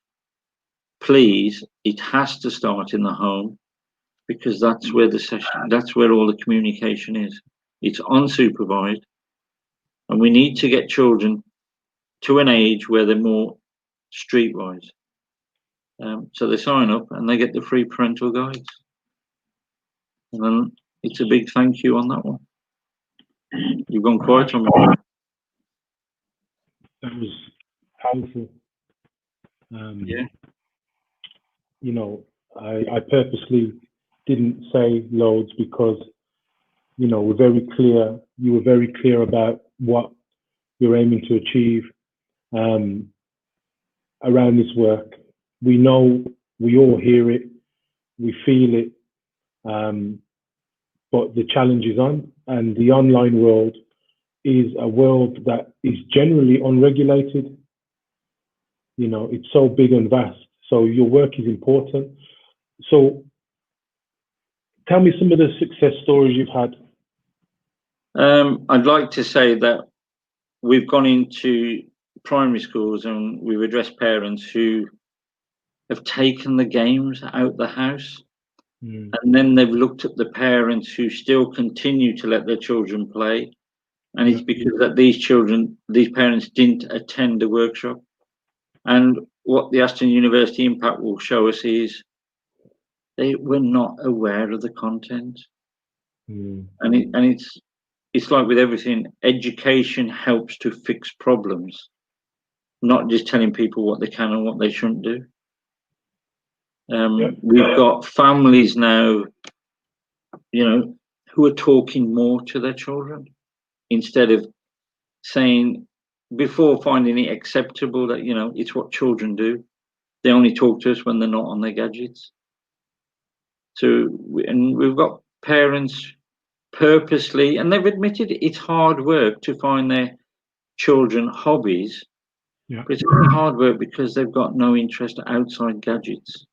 Please, it has to start in the home, because that's where that's where all the communication is. It's unsupervised, and we need to get children to an age where they're more streetwise. So they sign up and they get the free parental guides. And then it's a big thank you on that one. You've gone quiet on me. That was powerful. Yeah. I purposely didn't say loads because, you know, we're very clear. You were very clear about what you're aiming to achieve around this work. We know, we all hear it, we feel it, but the challenge is on, and the online world is a world that is generally unregulated. You know, it's so big and vast. So your work is important. So tell me some of the success stories you've had. I'd like to say that we've gone into primary schools and we've addressed parents who have taken the games out the house, and then they've looked at the parents who still continue to let their children play, and it's because that these parents didn't attend a workshop. And what the Aston University Impact will show us is they were not aware of the content. And it's like with everything, education helps to fix problems, not just telling people what they can and what they shouldn't do. We've got families now, you know, who are talking more to their children instead of saying, before finding it acceptable that, you know, it's what children do. They only talk to us when they're not on their gadgets. So, and we've got parents purposely, and they've admitted it's hard work to find their children hobbies, but it's only hard work because they've got no interest outside gadgets.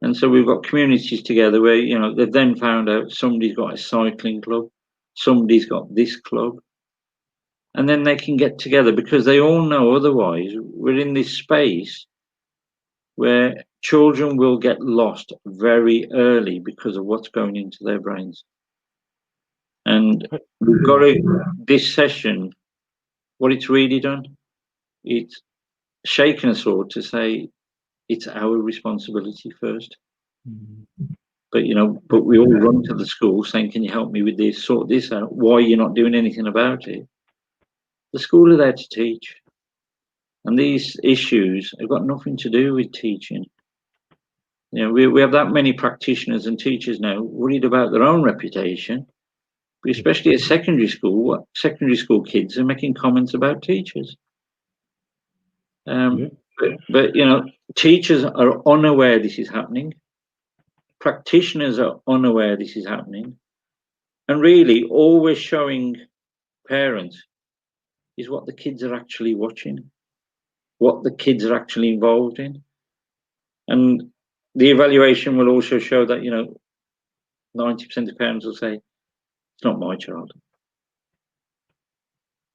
And so we've got communities together where, you know, they've then found out somebody's got a cycling club, somebody's got this club, and then they can get together because they all know otherwise we're in this space where children will get lost very early because of what's going into their brains. And we've got this session, what it's really done, it's shaken us all to say it's our responsibility first. But, you know, but we all run to the school saying, can you help me with this, sort this out? Why are you not doing anything about it? The school are there to teach. And these issues have got nothing to do with teaching. You know, we have that many practitioners and teachers now worried about their own reputation, but especially at secondary school. Secondary school kids are making comments about teachers. But, you know, teachers are unaware this is happening. Practitioners are unaware this is happening. And really, all we're showing parents is what the kids are actually watching, what the kids are actually involved in. And the evaluation will also show that, you know, 90% of parents will say, it's not my child.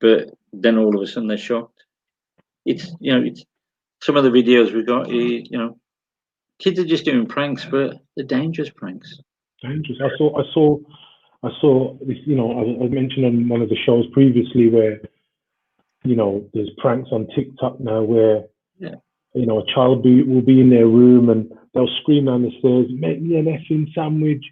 But then all of a sudden they're shocked. It's, you know, it's some of the videos we've got, you know, kids are just doing pranks, but they're dangerous pranks. Dangerous. I saw this, you know, I mentioned on one of the shows previously where, you know, there's pranks on TikTok now where, you know, a child will be in their room and they'll scream down the stairs, make me an effing sandwich.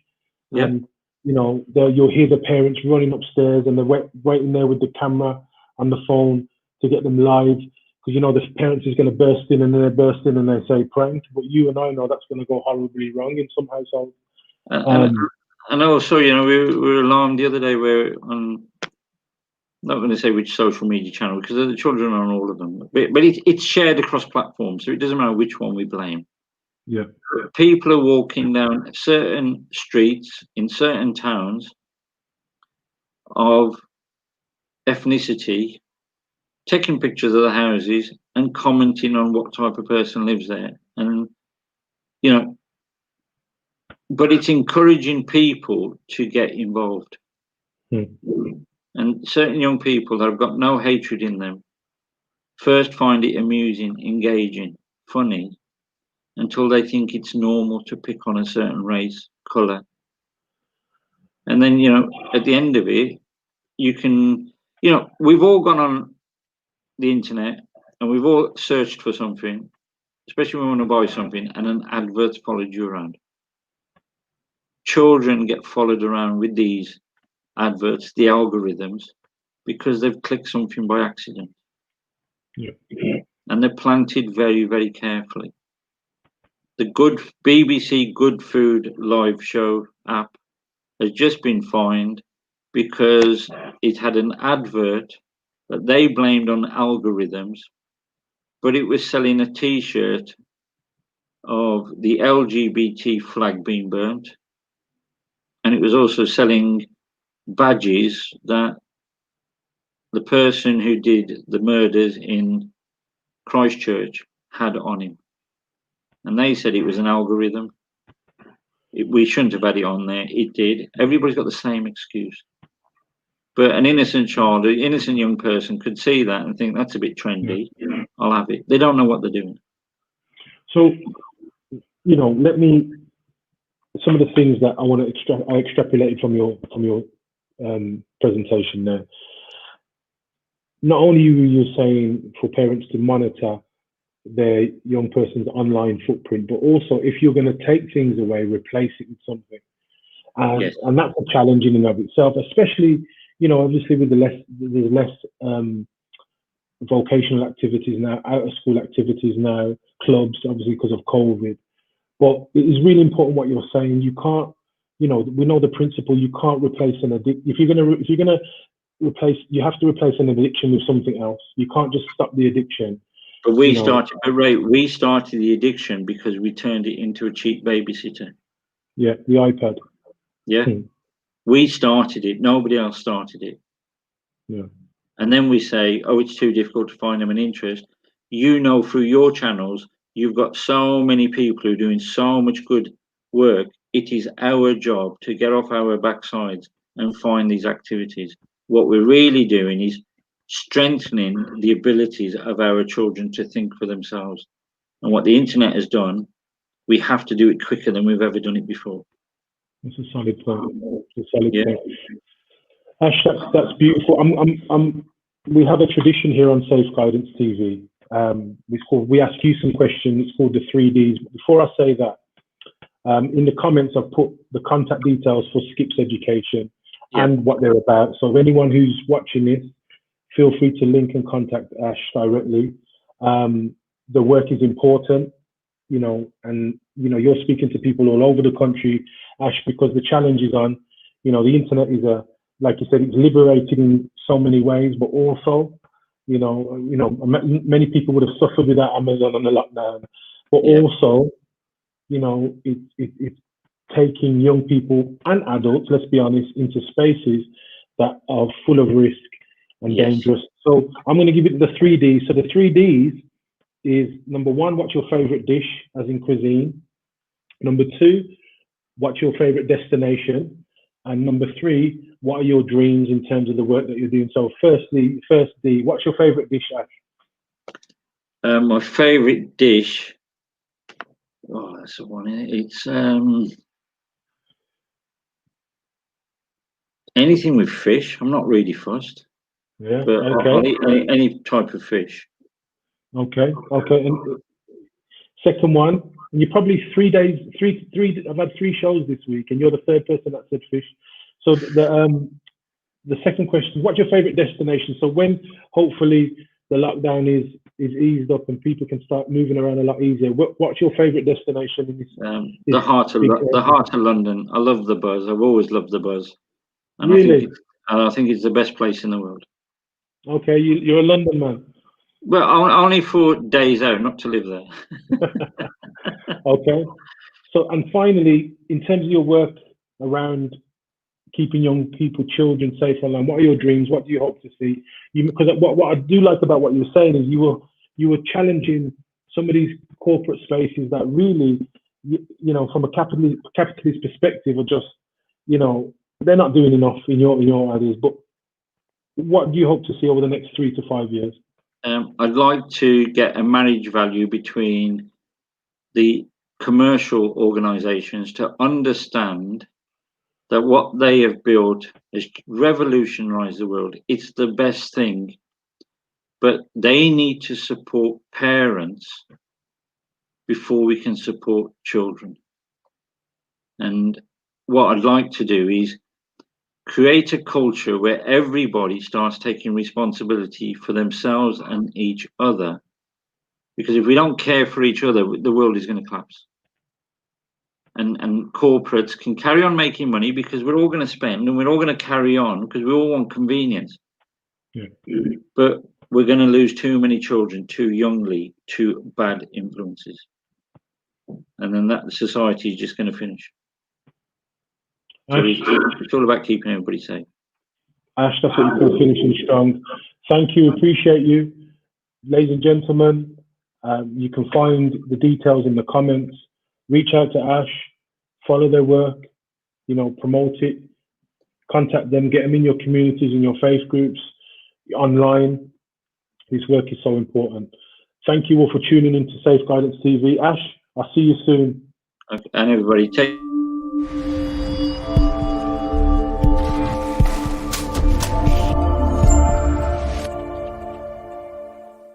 And, you know, you'll hear the parents running upstairs and they're waiting there with the camera on the phone to get them live. Because, you know, the parents is going to burst in and then they burst in and they say prank. But you and I know that's going to go horribly wrong in some households. And also, you know, we were alarmed the other day where on, I'm not going to say which social media channel because the children are on all of them, but it's shared across platforms, so it doesn't matter which one we blame. People are walking down certain streets in certain towns of ethnicity, taking pictures of the houses and commenting on what type of person lives there. And, you know, but it's encouraging people to get involved. And certain young people that have got no hatred in them first find it amusing, engaging, funny, until they think it's normal to pick on a certain race, colour. And then, you know, at the end of it, you can, you know, we've all gone on the internet and we've all searched for something, especially when we want to buy something, and an advert followed you around. Children get followed around with these adverts, the algorithms, because they've clicked something by accident. And they're planted very, very carefully. the good BBC Good Food live show app has just been fined because it had an advert that they blamed on algorithms, but it was selling a T-shirt of the LGBT flag being burnt, and it was also selling badges that the person who did the murders in Christchurch had on him. And they said it was an algorithm. We shouldn't have had it on there. It did. Everybody's got the same excuse. But an innocent child, an innocent young person could see that and think that's a bit trendy. Yeah. I'll have it. They don't know what they're doing. So, some of the things that I extrapolated from your presentation there. Not only were you saying for parents to monitor their young person's online footprint, but also if you're going to take things away, replace it with something. Yes. And that's a challenge in and of itself, especially, obviously with there's less vocational activities now, out of school activities now, clubs, obviously because of COVID. But it is really important what you're saying. You can't, we know the principle. You can't replace an addiction. If you're gonna replace, you have to replace an addiction with something else. You can't just stop the addiction. But we started the addiction because we turned it into a cheap babysitter. Yeah, the iPad. Yeah, we started it. Nobody else started it. Yeah. And then we say, oh, it's too difficult to find them an interest. Through your channels, you've got so many people who are doing so much good work. It is our job to get off our backsides and find these activities. What we're really doing is strengthening the abilities of our children to think for themselves. And what the internet has done, we have to do it quicker than we've ever done it before. That's a solid point. Point. Ash, that's beautiful. We have a tradition here on Safe Guidance TV. We ask you some questions. It's called the 3Ds. Before I say that, in the comments, I've put the contact details for Skips Education and what they're about. So if anyone who's watching this, feel free to link and contact Ash directly. The work is important, and you're speaking to people all over the country, Ash, because the challenge is on. The internet is like you said, it's liberated in so many ways, but also, many people would have suffered without Amazon and the lockdown, but also, it's taking young people and adults, let's be honest, into spaces that are full of risk and dangerous. So I'm going to give it the 3Ds. So the 3Ds is, number one, what's your favorite dish, as in cuisine? Number two, what's your favorite destination? And number three, what are your dreams in terms of the work that you're doing? So first D, what's your favorite dish, Ash? My favorite dish, that's the one. It's anything with fish. I'm not really fussed. Yeah. But okay. I'll eat any type of fish. Okay. And second one, and you probably 3 days, three. I've had 3 shows this week, and you're the third person that said fish. So the second question, what's your favorite destination? So when hopefully the lockdown is eased up and people can start moving around a lot easier, what's your favorite destination in this? The heart of London. I love the buzz. I've always loved the buzz. And really? I think it's the best place in the world. Okay, you're a London man. Well, only for days out, not to live there. Okay. So, and finally, in terms of your work around keeping young people, children safe online, what are your dreams? What do you hope to see? Because what I do like about what you were saying is you were challenging some of these corporate spaces that really, from a capitalist perspective, are just, they're not doing enough in your ideas. But what do you hope to see over the next 3 to 5 years? I'd like to get a marriage value between the commercial organizations to understand that what they have built has revolutionized the world. It's the best thing, but they need to support parents before we can support children. And what I'd like to do is create a culture where everybody starts taking responsibility for themselves and each other. Because if we don't care for each other, the world is going to collapse. and corporates can carry on making money because we're all going to spend and we're all going to carry on because we all want convenience. Yeah. But we're going to lose too many children too youngly to bad influences. And then that society is just going to finish. So it's all about keeping everybody safe. Ash, that's what you call finishing strong. Thank you, appreciate you. Ladies and gentlemen, you can find the details in the comments. Reach out to Ash, follow their work, you know, promote it, contact them, get them in your communities, in your faith groups, online. This work is so important. Thank you all for tuning into Safe Guidance TV. Ash, I'll see you soon. Okay, and everybody take